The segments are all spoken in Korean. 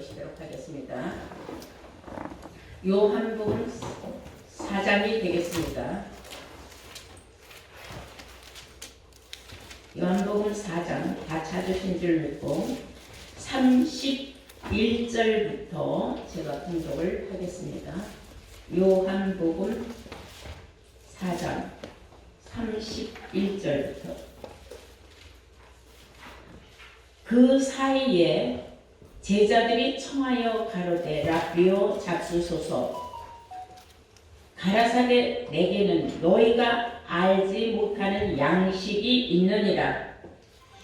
보시도록 하겠습니다. 요한복음 4장이 되겠습니다. 요한복음 4장 다 찾으신 줄 믿고 31절부터 제가 공독을 하겠습니다. 요한복음 4장 31절부터 그 사이에 제자들이 청하여 가로되 라비오 잡수소서 가라사대 내게는 너희가 알지 못하는 양식이 있느니라.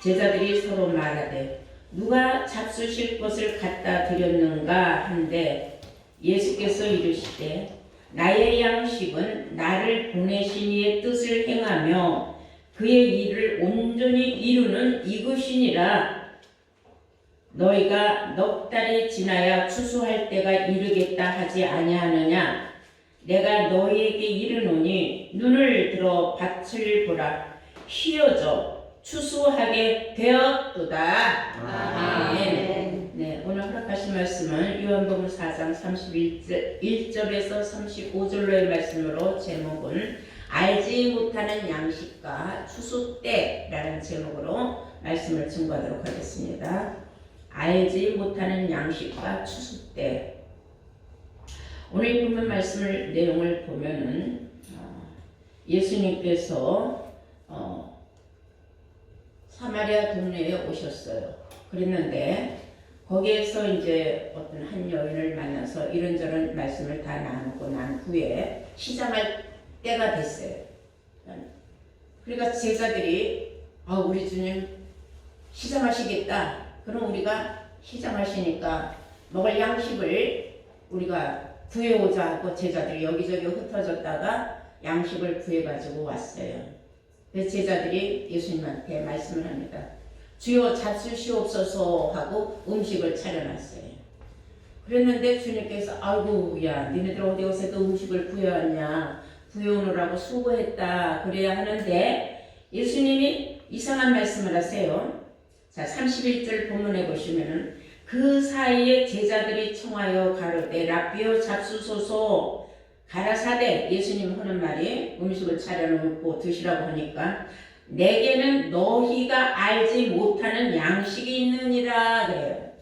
제자들이 서로 말하되 누가 잡수실 것을 갖다 드렸는가 한데 예수께서 이르시되 나의 양식은 나를 보내신 이의 뜻을 행하며 그의 일을 온전히 이루는 이것이니라. 너희가 넉 달이 지나야 추수할 때가 이르겠다 하지 아니하느냐. 내가 너희에게 이르노니 눈을 들어 밭을 보라. 휘어져 추수하게 되었도다. 아멘. 네, 오늘 허락하신 말씀은 요한복음 4장 31절에서 35절로의 말씀으로 제목은 알지 못하는 양식과 추수 때라는 제목으로 말씀을 증거하도록 하겠습니다. 알지 못하는 양식과 추수 때. 오늘 본문 말씀을 내용을 보면은 예수님께서 사마리아 동네에 오셨어요. 그랬는데 거기에서 이제 어떤 한 여인을 만나서 이런저런 말씀을 다 나누고 난 후에 시장할 때가 됐어요. 그러니까 제자들이 우리 주님 시장하시겠다. 그럼 우리가 시장하시니까 먹을 양식을 우리가 구해오자 하고 제자들이 여기저기 흩어졌다가 양식을 구해가지고 왔어요. 그래서 제자들이 예수님한테 말씀을 합니다. 주여 잡수시옵소서 하고 음식을 차려놨어요. 그랬는데 주님께서 아이고 야 니네들 어디 가서 그 음식을 구해왔냐. 구해오느라고 수고했다. 그래야 하는데 예수님이 이상한 말씀을 하세요. 자 31절 본문에 보시면은 그 사이에 제자들이 청하여 가로되 라비오 잡수소서 가라사대 예수님 하는 말이 음식을 차려놓고 드시라고 하니까 내게는 너희가 알지 못하는 양식이 있느니라 그래요.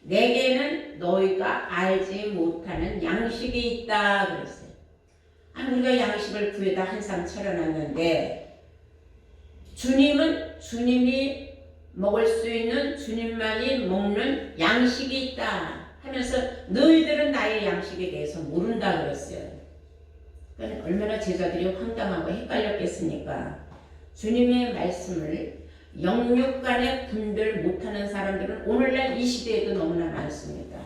내게는 너희가 알지 못하는 양식이 있다 그랬어요. 우리가 양식을 구해다 한 상 차려놨는데 주님이 먹을 수 있는 주님만이 먹는 양식이 있다 하면서 너희들은 나의 양식에 대해서 모른다 그랬어요. 그러니까 얼마나 제자들이 황당하고 헷갈렸겠습니까? 주님의 말씀을 영육간에 분별 못하는 사람들은 오늘날 이 시대에도 너무나 많습니다.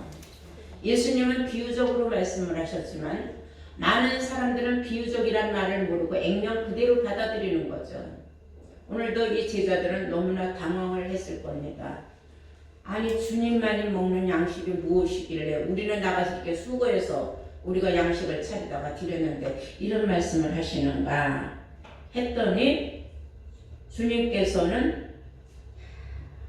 예수님은 비유적으로 말씀을 하셨지만 많은 사람들은 비유적이란 말을 모르고 액면 그대로 받아들이는 거죠. 오늘도 이 제자들은 너무나 당황을 했을 겁니다. 아니 주님만이 먹는 양식이 무엇이길래 우리는 나가서 이렇게 수고해서 우리가 양식을 차리다가 드렸는데 이런 말씀을 하시는가 했더니 주님께서는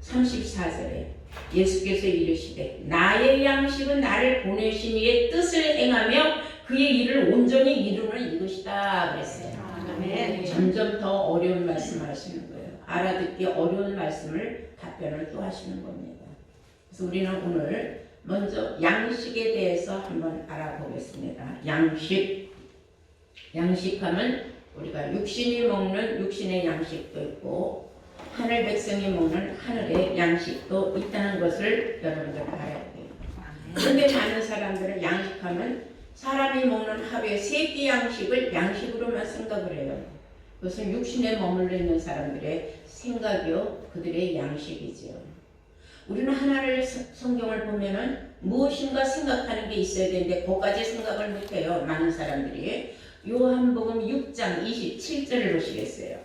34절에 예수께서 이르시되 나의 양식은 나를 보내신 이의 뜻을 행하며 그의 일을 온전히 이루는 이것이다 그랬어요. 아멘. 점점 더 어려운 말씀을 하시는 거예요. 알아듣기 어려운 말씀을 답변을 또 하시는 겁니다. 그래서 우리는 오늘 먼저 양식에 대해서 한번 알아보겠습니다. 양식하면 우리가 육신이 먹는 육신의 양식도 있고 하늘 백성이 먹는 하늘의 양식도 있다는 것을 여러분들 알아야 돼요. 그런데 많은 사람들은 양식하면 사람이 먹는 하루에 3끼 양식을 양식으로만 생각을 해요. 그것은 육신에 머물러 있는 사람들의 생각이요, 그들의 양식이지요. 우리는 하나를 성경을 보면은 무엇인가 생각하는 게 있어야 되는데 그것까지 생각을 못해요. 많은 사람들이. 요한복음 6장 27절을 보시겠어요.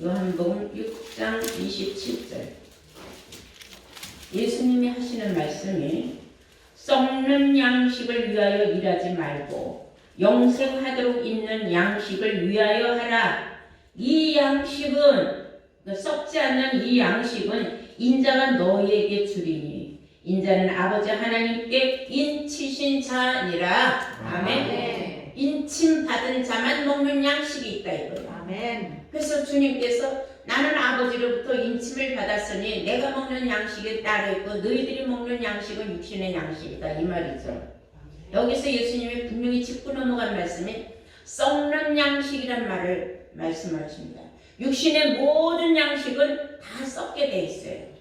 요한복음 6장 27절. 예수님이 하시는 말씀이 썩는 양식을 위하여 일하지 말고 영생하도록 있는 양식을 위하여 하라. 이 양식은 썩지 않는 이 양식은 인자가 너희에게 주리니 인자는 아버지 하나님께 인치신 자니라. 아멘. 인침 받은 자만 먹는 양식이 있다 이거예요. 아멘. 그래서 주님께서 나는 아버지로부터 인침을 받았으니 내가 먹는 양식에 따로 있고 너희들이 먹는 양식은 육신의 양식이다 이 말이죠. 여기서 예수님이 분명히 짚고 넘어간 말씀이 썩는 양식이란 말을 말씀하십니다. 육신의 모든 양식은 다 썩게 돼 있어요.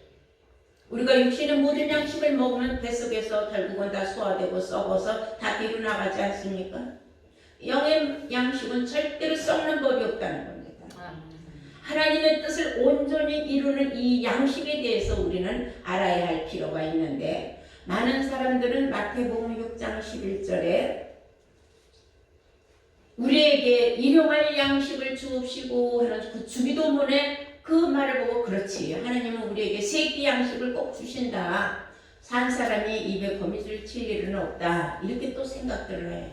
우리가 육신의 모든 양식을 먹으면 뱃속에서 결국은 다 소화되고 썩어서 다 뒤로 나가지 않습니까? 영의 양식은 절대로 썩는 법이 없다는 겁니다. 하나님의 뜻을 온전히 이루는 이 양식에 대해서 우리는 알아야 할 필요가 있는데 많은 사람들은 마태복음 6장 11절에 우리에게 일용할 양식을 주옵시고 하는 그 주기도문에 그 말을 보고 그렇지 하나님은 우리에게 세끼 양식을 꼭 주신다. 산 사람이 입에 거미줄 칠 일은 없다. 이렇게 또 생각들을 해요.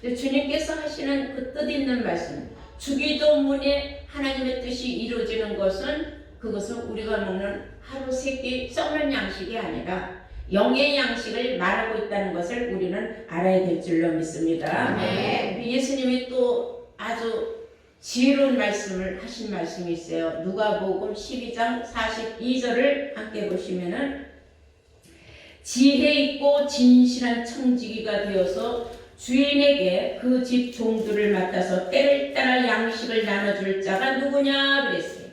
근데 주님께서 하시는 그 뜻있는 말씀 주기도문에 하나님의 뜻이 이루어지는 것은 그것은 우리가 먹는 하루 세끼 썩는 양식이 아니라 영의 양식을 말하고 있다는 것을 우리는 알아야 될 줄로 믿습니다. 네. 예수님이 또 아주 지혜로운 말씀을 하신 말씀이 있어요. 누가복음 12장 42절을 함께 보시면은 지혜 있고 진실한 청지기가 되어서 주인에게 그 집 종들을 맡아서 때를 따라 양식을 나눠줄 자가 누구냐 그랬어요.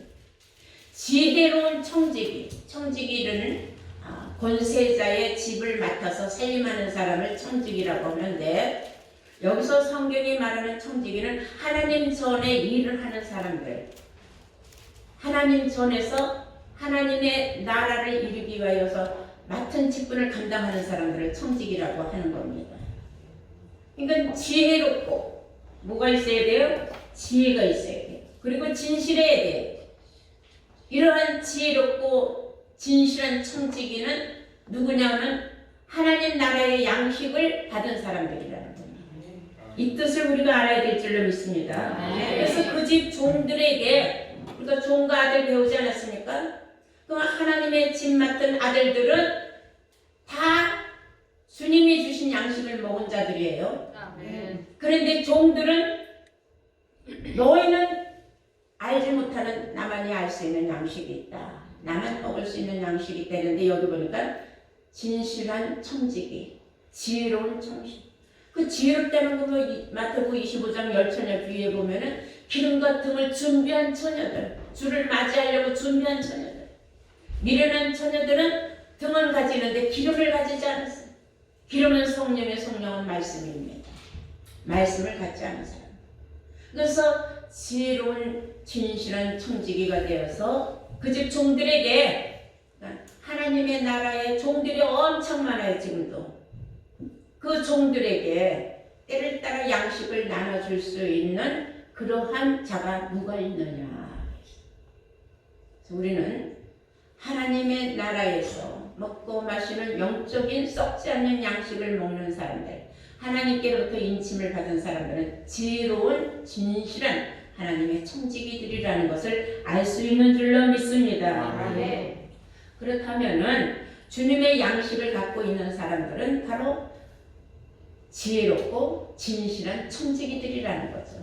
지혜로운 청지기는 권세자의 집을 맡아서 살림하는 사람을 청지기라고 하는데 여기서 성경이 말하는 청지기는 하나님 전에 일을 하는 사람들, 하나님 전에서 하나님의 나라를 이루기 위하여서 맡은 직분을 감당하는 사람들을 청지기라고 하는 겁니다. 그러니까 지혜롭고 뭐가 있어야 돼요? 지혜가 있어야 돼요. 그리고 진실해야 돼요. 이러한 지혜롭고 진실한 청지기는 누구냐면 하나님 나라의 양식을 받은 사람들이라는 겁니다. 이 뜻을 우리가 알아야 될 줄로 믿습니다. 그래서 그 집 종들에게 우리가 종과 아들 배우지 않았습니까? 그럼 하나님의 집 맡은 아들들은 다 주님이 주신 양식을 먹은 자들이에요. 그런데 종들은 너희는 알지 못하는 나만이 알 수 있는 양식이 있다. 나만 먹을 수 있는 양식이 있다. 그런데 여기 보니까 진실한 청지기, 지혜로운 청지기. 그 지혜롭다는 거는 마태복음 25장 열처녀 뒤에 보면은 기름과 등을 준비한 처녀들, 주를 맞이하려고 준비한 처녀들. 미련한 처녀들은 등은 가지는데 기름을 가지지 않았어요. 기름은 성령의 성령은 말씀입니다. 말씀을 갖지 않은 사람. 그래서 지혜로운 진실한 청지기가 되어서 그 집 종들에게 하나님의 나라의 종들이 엄청 많아요. 지금도 그 종들에게 때를 따라 양식을 나눠줄 수 있는 그러한 자가 누가 있느냐. 우리는 하나님의 나라에서 먹고 마시는 영적인 썩지 않는 양식을 먹는 사람들, 하나님께로부터 인침을 받은 사람들은 지혜로운 진실한 하나님의 청지기들이라는 것을 알 수 있는 줄로 믿습니다. 네. 그렇다면은 주님의 양식을 갖고 있는 사람들은 바로 지혜롭고 진실한 청지기들이라는 거죠.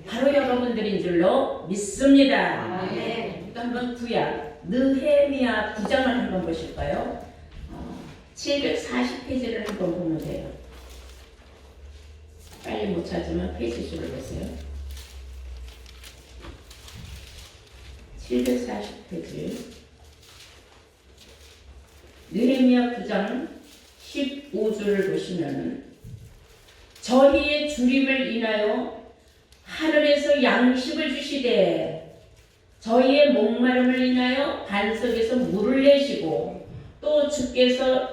바로 여러분들인 줄로 믿습니다. 네. 한번 구약 느헤미야 9장을 한번 보실까요? 740페이지를 한번 보면 돼요. 빨리 못 찾으면 페이지 수를 보세요. 740페이지 느헤미야 9장 15절을 보시면은 저희의 주림을 인하여 하늘에서 양식을 주시되 저희의 목마름을 인하여 반석에서 물을 내시고 또 주께서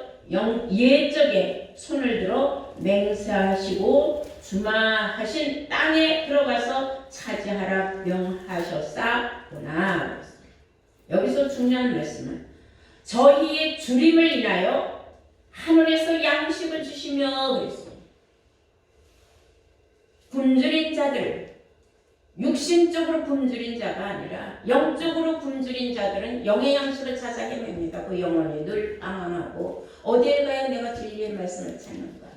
예적에 손을 들어 맹세하시고 주마하신 땅에 들어가서 차지하라 명하셨사구나. 여기서 중요한 말씀은 저희의 주림을 인하여 하늘에서 양식을 주시며 그랬어요. 굶주린 자들, 육신적으로 굶주린 자가 아니라 영적으로 굶주린 자들은 영의 양식을 찾아 헤맵니다. 그 영혼이 늘 방황하고 어디에 가야 내가 진리의 말씀을 찾는가.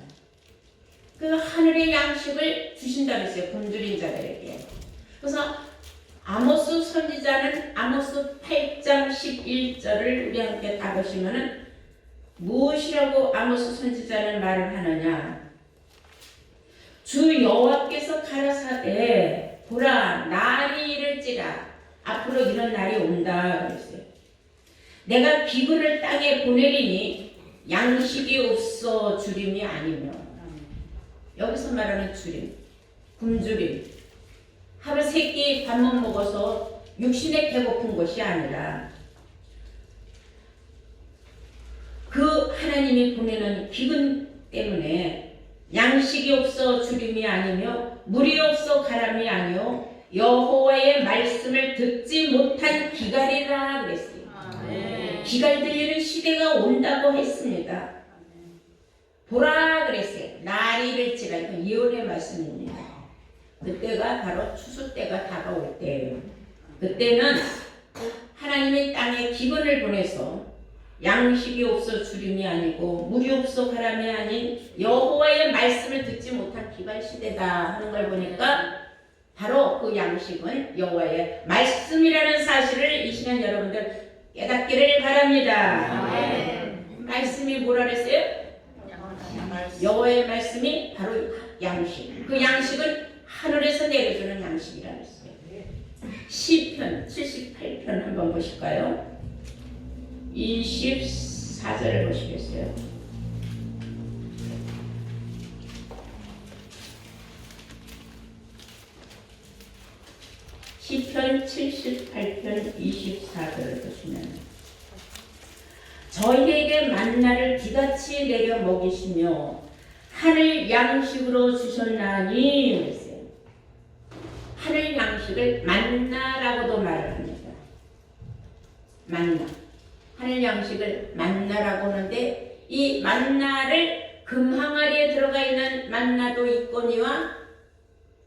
그 하늘의 양식을 주신다 그랬어요. 굶주린 자들에게. 그래서 아모스 선지자는 아모스 8장 11절을 우리 함께 다 보시면은 무엇이라고 아모스 선지자는 말을 하느냐. 주 여호와께서 가라사대 보라 날이 이를지라. 앞으로 이런 날이 온다 그랬어요. 내가 비근을 땅에 보내리니 양식이 없어 주림이 아니며. 여기서 말하는 주림, 굶주림. 하루 세 끼 밥만 먹어서 육신에 배고픈 것이 아니라 그 하나님이 보내는 기근 때문에 양식이 없어 주림이 아니며 물이 없어 가람이 아니요 여호와의 말씀을 듣지 못한 기갈이라 그랬어요. 기갈 들리는 시대가 온다고 했습니다. 보라 그랬어요. 날이 이를지라. 이건 예언의 말씀입니다. 그때가 바로 추수 때가 다가올 때예요. 그때는 하나님이 땅에 기근을 보내서 양식이 없어 주림이 아니고 물이 없어 가람이 아닌 여호와의 말씀을 듣지 못한 기갈 시대다 하는 걸 보니까 바로 그 양식은 여호와의 말씀이라는 사실을 이 시간 여러분들 깨닫기를 바랍니다. 말씀이 뭐라 그랬어요? 여호와의 말씀이 바로 양식. 그 양식은 하늘에서 내려주는 양식이라고 했어요. 시편 78편 한번 보실까요? 24절을 보시겠어요? 시편 78편 24절을 보시면 저희에게 만나를 비같이 내려 먹이시며 하늘 양식으로 주셨나니 그랬어요. 하늘 양식을 만나라고도 말을 합니다. 만나. 하늘 양식을 만나라고 하는데 이 만나를 금항아리에 들어가 있는 만나도 있거니와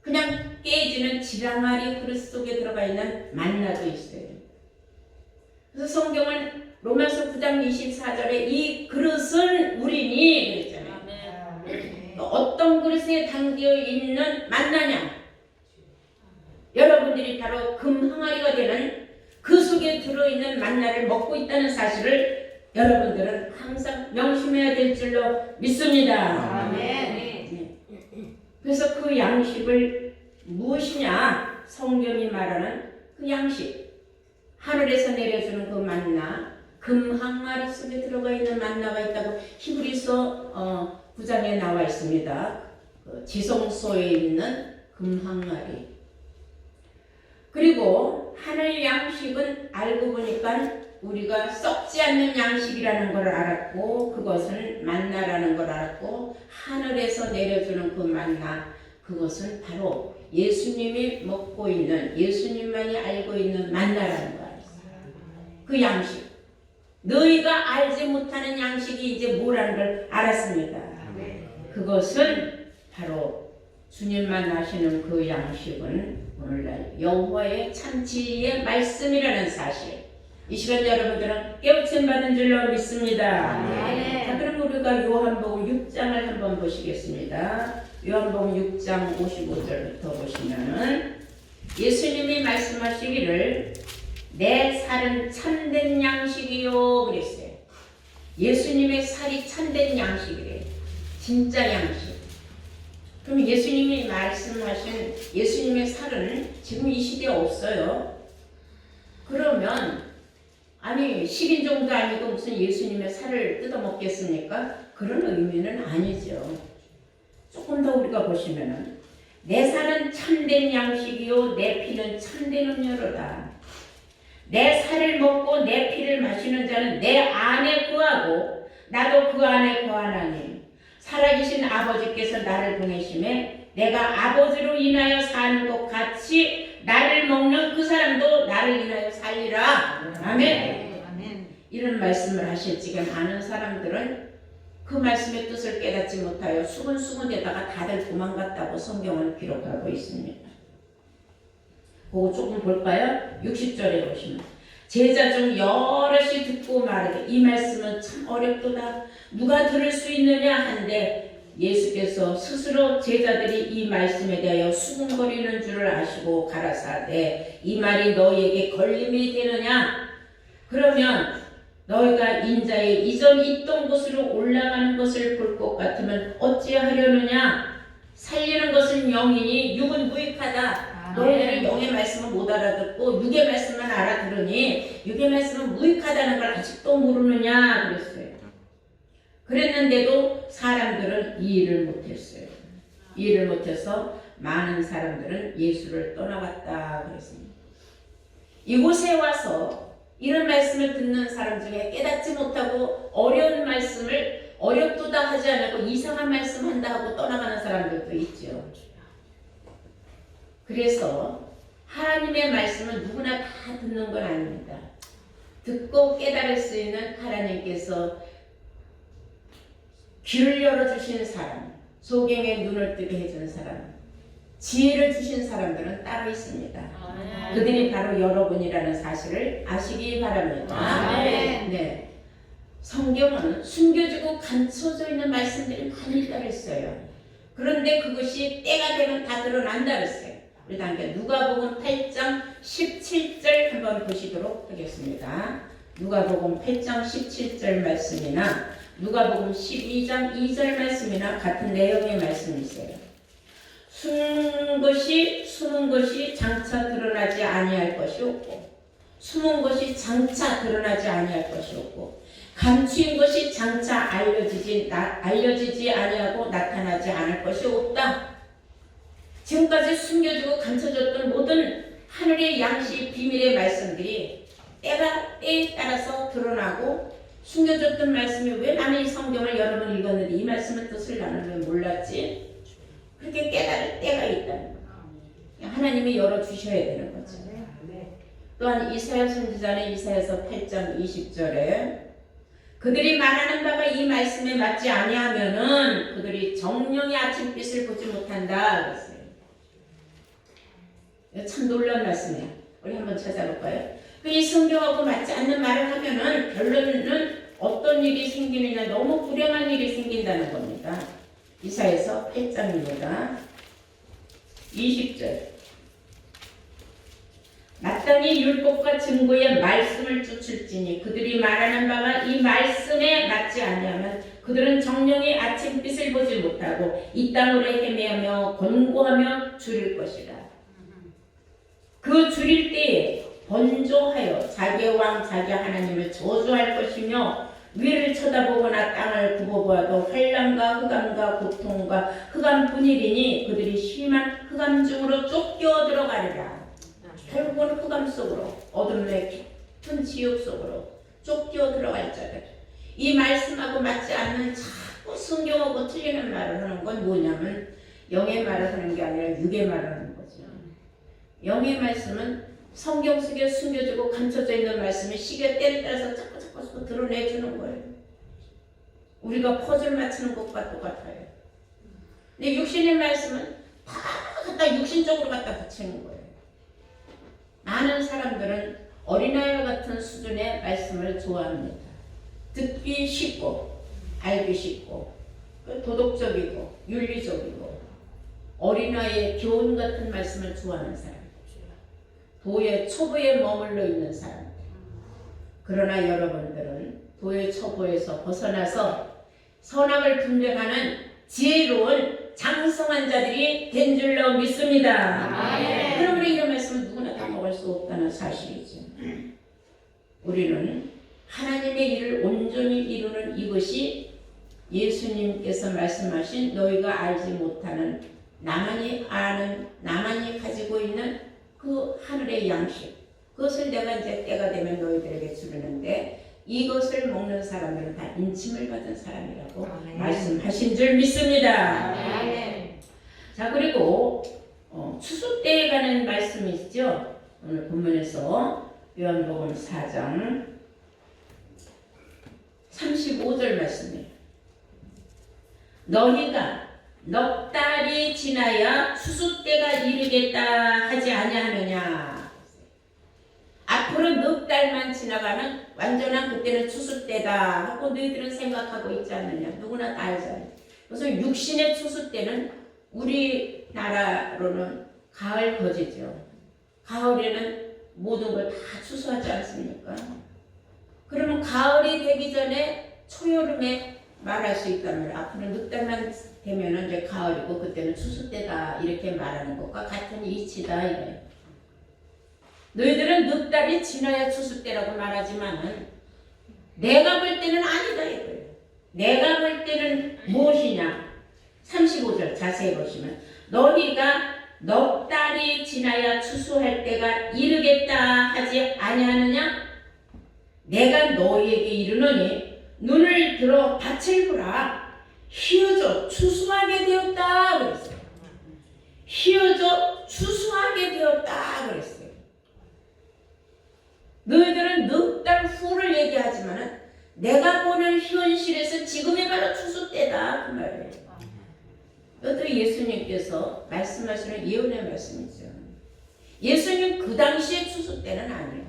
그냥 깨지는 지랑아리 그릇 속에 들어가 있는 만나도 있어요. 그래서 성경은 로마서 9장 24절에 이 그릇은 우리니 그랬잖아요. 어떤 그릇에 담겨 있는 만나냐? 여러분들이 바로 금항아리가 되는 그 속에 들어있는 만나를 먹고 있다는 사실을 여러분들은 항상 명심해야 될 줄로 믿습니다. 네. 그래서 그 양식을 무엇이냐? 성경이 말하는 그 양식, 하늘에서 내려주는 그 만나, 금항아리 속에 들어가 있는 만나가 있다고 히브리서 9장에 나와 있습니다. 그 지성소에 있는 금항아리. 그리고 하늘 양식은 알고 보니까 우리가 썩지 않는 양식이라는 걸 알았고 그것은 만나라는 걸 알았고 하늘에서 내려주는 그 만나 그것은 바로 예수님이 먹고 있는 예수님만이 알고 있는 만나라는 걸 알았어요. 그 양식. 너희가 알지 못하는 양식이 이제 뭐라는 걸 알았습니다. 그것은 바로 주님만 아시는 그 양식은 오늘날 여호와의 참지의 말씀이라는 사실. 이 시간 여러분들은 깨우침 받은 줄로 믿습니다. 자, 그럼 우리가 요한복음 6장을 한번 보시겠습니다. 요한복음 6장 55절부터 보시면은 예수님이 말씀하시기를 내 살은 참된 양식이요 그랬어요. 예수님의 살이 참된 양식이래요. 진짜 양식. 그럼 예수님이 말씀하신 예수님의 살은 지금 이 시대에 없어요. 그러면 아니 식인종도 아니고 무슨 예수님의 살을 뜯어먹겠습니까? 그런 의미는 아니죠. 조금 더 우리가 보시면은 내 살은 참된 양식이요 내 피는 참된 음료로다. 내 살을 먹고 내 피를 마시는 자는 내 안에 거하고 나도 그 안에 거하나니 살아계신 아버지께서 나를 보내심에 내가 아버지로 인하여 사는 것 같이 나를 먹는 그 사람도 나를 인하여 살리라. 아멘. 이런 말씀을 하실 적에 많은 사람들은 그 말씀의 뜻을 깨닫지 못하여 수군수군대다가 다들 도망갔다고 성경은 기록하고 있습니다. 그거 조금 볼까요? 60절에 보시면 제자 중 여럿이 듣고 말하되 이 말씀은 참 어렵도다. 누가 들을 수 있느냐 한데 예수께서 스스로 제자들이 이 말씀에 대하여 수군거리는 줄을 아시고 가라사대 이 말이 너희에게 걸림이 되느냐? 그러면 너희가 인자의 이전 있던 곳으로 올라가는 것을 볼 것 같으면 어찌하려느냐? 살리는 것은 영이니 육은 무익하다. 너희들은 영의 말씀을 못 알아듣고 육의 말씀만 알아들으니 육의 말씀은 무익하다는 걸 아직도 모르느냐 그랬어요. 그랬는데도 사람들은 이해를 못했어요. 이해를 못해서 많은 사람들은 예수를 떠나갔다 그랬습니다. 이곳에 와서 이런 말씀을 듣는 사람 중에 깨닫지 못하고 어려운 말씀을 어렵도다 하지 않고 이상한 말씀 한다 하고 떠나가는 사람들도 있죠. 그래서 하나님의 말씀은 누구나 다 듣는 건 아닙니다. 듣고 깨달을 수 있는 하나님께서 귀를 열어주신 사람, 소경의 눈을 뜨게 해준 사람, 지혜를 주신 사람들은 따로 있습니다. 그들이 바로 여러분이라는 사실을 아시기 바랍니다. 네. 성경은 숨겨지고 감춰져 있는 말씀들이 많이 있다고 했어요. 그런데 그것이 때가 되면 다 드러난다 그랬어요. 우리 함께 누가복음 8장 17절 한번 보시도록 하겠습니다. 누가복음 8장 17절 말씀이나 누가복음 12장 2절 말씀이나 같은 내용의 말씀이세요. 숨은 것이 장차 드러나지 아니할 것이 없고 숨은 것이 장차 드러나지 아니할 것이 없고 감추인 것이 장차 알려지지 아니하고 나타나지 않을 것이 없다. 지금까지 숨겨지고 감춰졌던 모든 하늘의 양식 비밀의 말씀들이 때에 따라서 드러나고 숨겨졌던 말씀이 왜 나는 이 성경을 여러 번 읽었는데 이 말씀의 뜻을 나는 왜 몰랐지? 그렇게 깨달을 때가 있다는 거예요. 하나님이 열어주셔야 되는 거죠. 또한 이사야 선지자는 이사야서 8장 20절에 그들이 말하는 바가 이 말씀에 맞지 아니하면은 그들이 정령의 아침빛을 보지 못한다 그랬어요. 참 놀라운 말씀이에요. 우리 한번 찾아볼까요? 이 성경하고 맞지 않는 말을 하면은 결론은 어떤 일이 생기느냐 너무 불행한 일이 생긴다는 겁니다. 이사야서 8장입니다. 20절 마땅히 율법과 증거의 말씀을 쫓을지니 그들이 말하는 바가 이 말씀에 맞지 아니하면 그들은 정령의 아침빛을 보지 못하고 이 땅으로 헤매하며 권고하며 줄일 것이라. 그 줄일 때에 번조하여 자기의 왕 자기 하나님을 저주할 것이며 위를 쳐다보거나 땅을 굽어보아도 환난과 흑암과 고통과 흑암뿐이리니 그들이 심한 흑암 중으로 쫓겨 들어가리라. 결국은 흑암 속으로 어둠의 깊은 지옥 속으로 쫓겨 들어갈 자들. 이 말씀하고 맞지 않는 자꾸 성경하고 틀리는 말을 하는 건 뭐냐면 영의 말을 하는 게 아니라 육의 말을 하는 거죠. 영의 말씀은 성경 속에 숨겨지고 감춰져 있는 말씀이 시기와 때에 따라서 자꾸 드러내주는 거예요. 우리가 퍼즐 맞추는 것과 똑같아요. 근데 육신의 말씀은 다 갖다 육신적으로 갖다 붙이는 거예요. 많은 사람들은 어린아이와 같은 수준의 말씀을 좋아합니다. 듣기 쉽고 알기 쉽고 도덕적이고 윤리적이고 어린아이의 교훈 같은 말씀을 좋아하는 사람, 도의 초보에 머물러 있는 사람. 그러나 여러분들은 도의 초보에서 벗어나서 선악을 분별하는 지혜로운 장성한 자들이 된 줄로 믿습니다. 그러므로 이런 말씀은 누구나 다 먹을 수 없다는 사실이죠. 우리는 하나님의 일을 온전히 이루는 이것이 예수님께서 말씀하신 너희가 알지 못하는 나만이 아는 나만이 가지고 있는 그 하늘의 양식, 그것을 내가 이제 때가 되면 너희들에게 주려는데 이것을 먹는 사람들은 다 인침을 받은 사람이라고 말씀하신 줄 믿습니다. 자, 그리고 추수 때에 관한 말씀이 있죠. 오늘 본문에서 요한복음 4장 35절 말씀이에요. 너희가 넉 달이 지나야 추수 때가 이르겠다 하지 아니하느냐. 앞으로 넉 달만 지나가면 완전한 그때는 추수 때다 하고 너희들은 생각하고 있지 않느냐. 누구나 다 알잖아요. 그래서 육신의 추수 때는 우리나라로는 가을 거지죠. 가을에는 모든 걸 다 추수하지 않습니까? 그러면 가을이 되기 전에 초여름에 말할 수 있다면 앞으로 넉 달만 되면은 이제 가을이고 그때는 추수 때다 이렇게 말하는 것과 같은 이치다 이래요. 너희들은 넉 달이 지나야 추수 때라고 말하지만은 내가 볼 때는 아니다 이거예요. 내가 볼 때는 무엇이냐? 35절 자세히 보시면 너희가 넉 달이 지나야 추수할 때가 이르겠다 하지 아니하느냐? 내가 너희에게 이르노니 눈을 들어 밭을 보라. 희어져 추수하게 되었다 그랬어요. 희어져 추수하게 되었다 그랬어요. 너희들은 넉 달 후를 얘기하지만은 내가 보는 현실에서 지금이 바로 추수 때다 그 말이에요. 이것도 예수님께서 말씀하시는 예언의 말씀이죠. 예수님 그 당시의 추수 때는 아니에요.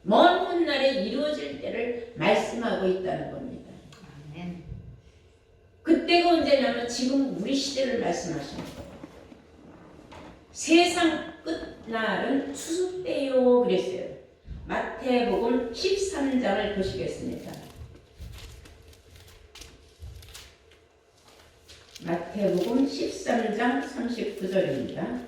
먼 훗날에 이루어질 때를 말씀하고 있다는 겁니다. 그때가 언제냐면 지금 우리 시대를 말씀하시는 거예요. 세상 끝날은 추수 때요 그랬어요. 마태복음 13장을 보시겠습니다. 마태복음 13장 39절입니다.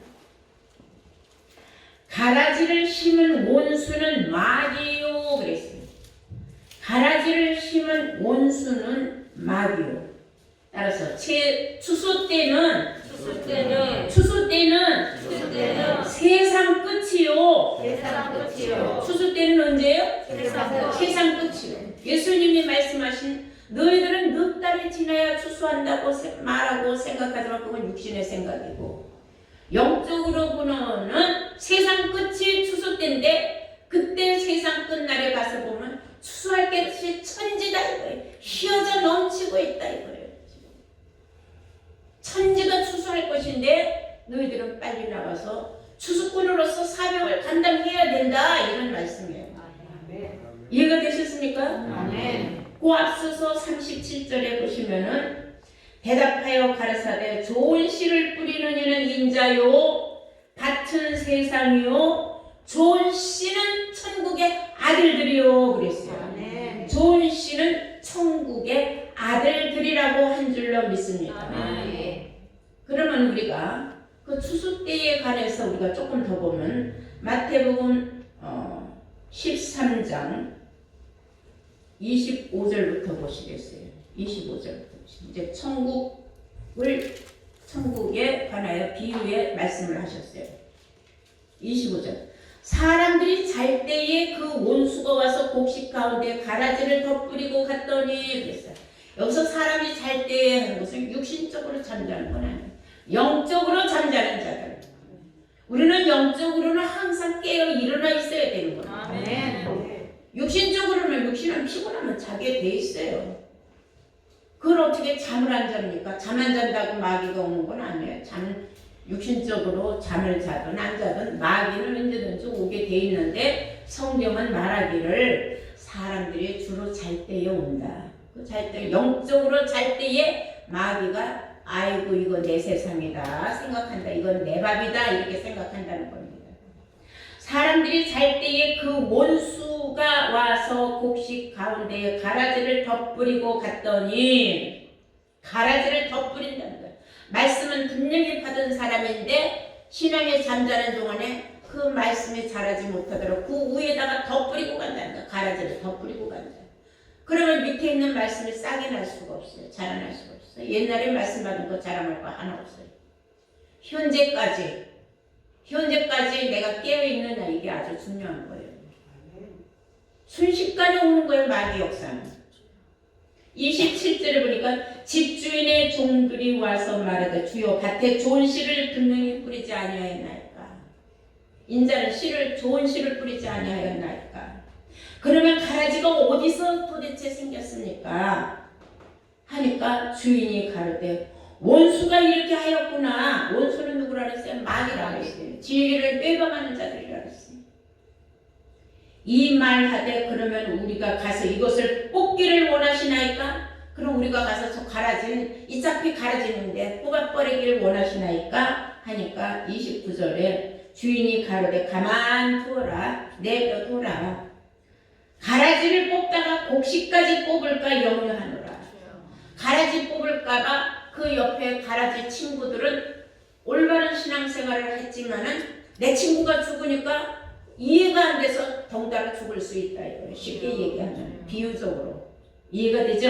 가라지를 심은 온수는 마귀요 그랬어요. 가라지를 심은 온수는 마귀요. 따라서 추수 때는 세상 끝이요. 추수 때는 언제요? 세상 끝이요. 예수님이 말씀하신 너희들은 넉 달이 지나야 추수한다고 말하고 생각하지만 그건 육신의 생각이고 영적으로 보면은 세상 끝이 추수 때인데 그때 세상 끝날에 가서 보면 추수할 것이 천지다 이거예요. 휘어져 넘치고 있다 이거예요. 천지가 추수할 것인데 너희들은 빨리 나가서 추수꾼으로서 사명을 감당해야 된다 이런 말씀이에요. 이해가 되셨습니까? 아멘. 그 앞서서 37절에 보시면은 대답하여 가라사대 좋은 씨를 뿌리는 이는 인자요 밭은 세상이요 좋은 씨는 천국의 아들들이요 그랬어요. 아멘. 좋은 씨는 천국의 아들들이라고 한 줄로 믿습니다. 아멘. 그러면 우리가 그 추수 때에 관해서 우리가 조금 더 보면 마태복음 13장 25절부터 보시겠어요. 25절부터 이제 천국에 관하여 비유의 말씀을 하셨어요. 25절 사람들이 잘 때에 그 온수가 와서 곡식 가운데 가라지를 덧뿌리고 갔더니 그랬어요. 여기서 사람이 잘 때에 하는 것은 육신적으로 잠자는 건 아니에요. 영적으로 잠자는 자들. 우리는 영적으로는 항상 깨어 일어나 있어야 되는 거예요. 아멘. 육신적으로는 육신은 피곤하면 자게 돼 있어요. 그걸 어떻게 잠을 안 잡니까? 잠 안 잔다고 마귀가 오는 건 아니에요. 육신적으로 잠을 자든 안 자든 마귀는 언제든지 오게 돼 있는데 성경은 말하기를 사람들이 주로 잘 때에 온다. 그 잘 때, 영적으로 잘 때에 마귀가 아이고 이거 내 세상이다 생각한다. 이건 내 밥이다 이렇게 생각한다는 겁니다. 사람들이 잘 때에 그 원수가 와서 곡식 가운데 가라지를 덧뿌리고 갔더니 가라지를 덧뿌린다는 거예요. 말씀은 분명히 받은 사람인데 신앙에 잠자는 동안에 그 말씀이 자라지 못하도록 그 위에다가 덧뿌리고 간다는 거예요. 가라지를 덧뿌리고 간다. 그러면 밑에 있는 말씀이 싹이 날 수가 없어요. 자라날 수가 없어요. 옛날에 말씀 받은 거 자라날 거 하나 없어요. 현재까지 내가 깨어있느냐 이게 아주 중요한 거예요. 순식간에 오는 거예요. 마귀 역사는. 27절에 보니까 집주인의 종들이 와서 말하되 주여 밭에 좋은 씨를 분명히 뿌리지 아니하였나이까. 인자는 좋은 씨를 뿌리지 아니하였나이까. 그러면 가라지가 어디서 도대체 생겼습니까? 하니까 주인이 가로되 원수가 이렇게 하였구나. 원수는 누구라 그랬어요? 마귀라 그랬어요. 진리를 빼박하는 자들이라 그랬어요. 이 말 하되 그러면 우리가 가서 이것을 뽑기를 원하시나이까? 그럼 우리가 가서 저 가라진 이 짝이 가라지는데 뽑아버리기를 원하시나이까? 하니까 29절에 주인이 가로되 가만 두어라 내버려둬라. 가라지를 뽑다가 곡식까지 뽑을까 염려하노라. 가라지 뽑을까봐 그 옆에 가라지 친구들은 올바른 신앙생활을 했지만은 내 친구가 죽으니까 이해가 안 돼서 덩달아 죽을 수 있다. 이거예요. 쉽게 얘기하면 비유적으로 이해가 되죠?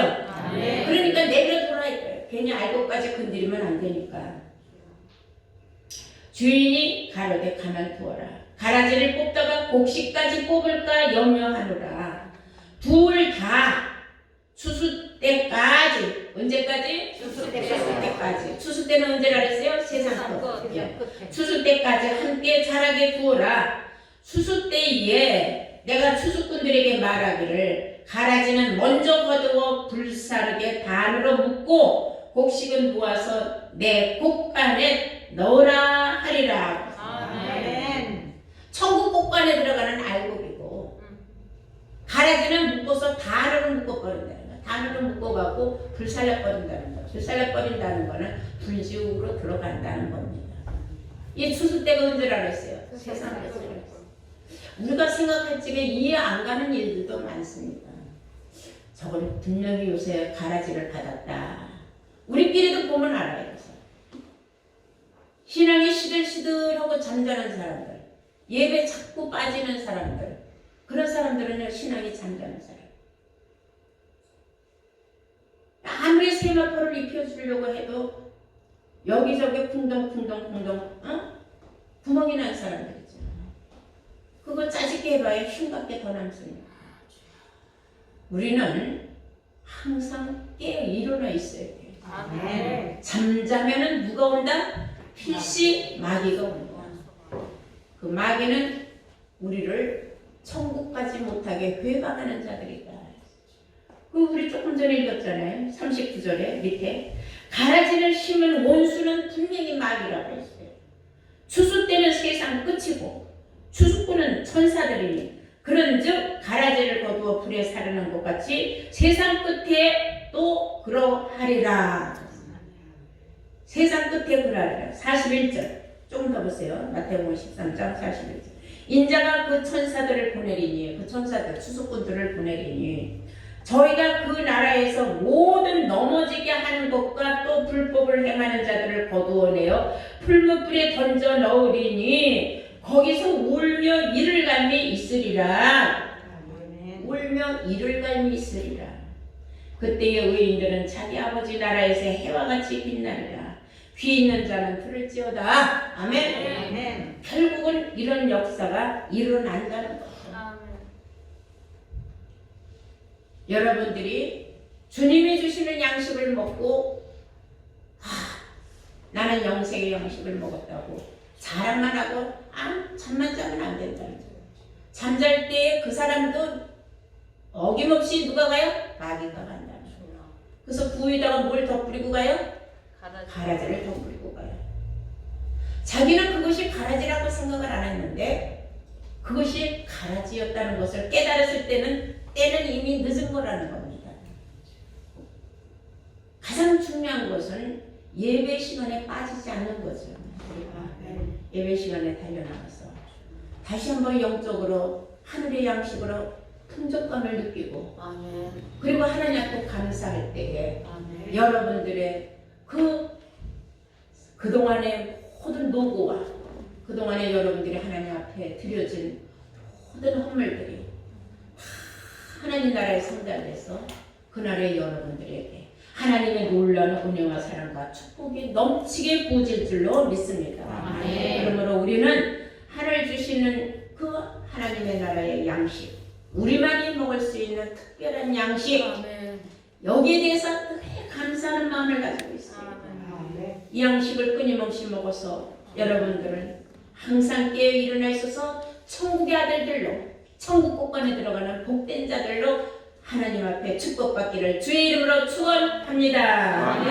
네. 그러니까 내버려둬라 이거예요. 괜히 알고까지 건드리면 안 되니까. 주인이 가로되 가만두어라. 가라지를 뽑다가 곡식까지 뽑을까 염려하노라. 둘 다 추수 때까지. 언제까지? 추수 때까지. 추수 때는 언제라 그랬어요? 세상 끝. 추수 때까지 함께 자라게 두어라. 추수 때에 내가 추수꾼들에게 말하기를 가라지는 먼저 거두어 불사르게 반으로 묶고 곡식은 모아서 내 곡간에 넣으라 하리라. 아멘. 천국 곡간에 들어가는 알곡이고 가라지는 묶어서 단으로 묶어버린다는 거야. 단으로 묶어갖고 불살려버린다는 거야. 불살려버린다는 거는 불지옥으로 들어간다는 겁니다. 이 추수 때가 언제라 그랬어요? 세상 끝이라. 우리가 생각할 적에 이해 안 가는 일들도 많습니다. 저건 분명히 요새 가라지를 받았다. 우리끼리도 보면 알아요. 그래서. 신앙이 시들시들하고 잠자는 사람들, 예배 자꾸 빠지는 사람들, 그런 사람들은 신앙이 잠자는 사람. 아무리 세마포를 입혀주려고 해도 여기저기 쿵덩쿵덩 구멍이 난 사람들 있잖아요. 그거 짜집게 해봐야 흉갑게 더 남습니다. 우리는 항상 깨어 일어나 있어야 돼요. 아멘. 잠자면은 누가 온다? 필시 마귀가 온다. 그 마귀는 우리를 천국 가지 못하게 회방하는 자들이다. 그 우리 조금 전에 읽었잖아요. 39절에 밑에 가라지를 심은 원수는 분명히 마귀라고 했어요. 추수 때는 세상 끝이고 추수꾼은 천사들이니 그런즉 가라지를 거두어 불에 사르는 것 같이 세상 끝에 또 그러하리라. 세상 끝에 그러하리라. 41절 조금 더 보세요. 마태복음 13장 41절. 인자가 그 천사들을 보내리니 그 천사들 추수꾼들을 보내리니 저희가 그 나라에서 모든 넘어지게 하는 것과 또 불법을 행하는 자들을 거두어내어 풀무불에 던져 넣으리니 거기서 울며 이를 갈미 있으리라. 울며 이를 갈미 있으리라. 그때의 의인들은 자기 아버지 나라에서 해와 같이 빛나리라. 귀 있는 자는 들을지어다. 아멘. 아멘. 결국은 이런 역사가 일어난다는 거죠. 여러분들이 주님이 주시는 양식을 먹고 나는 영생의 양식을 먹었다고 자랑만 하고 잠만 자면 안 된다는 거예요. 잠잘 때 그 사람도 어김없이 누가 가요? 마귀가 간다는 거예요. 그래서 그 위에다가 뭘 덧뿌리고 가요? 가라지를 덧뿌리고 가요. 자기는 그것이 가라지라고 생각을 안 했는데 그것이 가라지였다는 것을 깨달았을 때는 이미 늦은 거라는 겁니다. 가장 중요한 것은 예배 시간에 빠지지 않는 거죠. 예배 시간에 달려나가서 다시 한번 영적으로 하늘의 양식으로 풍족감을 느끼고 그리고 하나님 앞에 감사할 때에 여러분들의 그동안의 모든 노고와 그동안에 여러분들이 하나님 앞에 드려진 모든 헌물들이 하나님 나라에 성달돼서 그날의 여러분들에게 하나님의 놀라운 은혜와 사랑과 축복이 넘치게 부어질 줄로 믿습니다. 그러므로 우리는 하늘 주시는 그 하나님의 나라의 양식, 우리만이 먹을 수 있는 특별한 양식, 여기에 대해서 감사하는 마음을 가지고 있어요. 이 양식을 끊임없이 먹어서 여러분들은 항상 깨어 일어나 있어서 천국의 아들들로 천국 곳간에 들어가는 복된 자들로 하나님 앞에 축복받기를 주의 이름으로 축원합니다.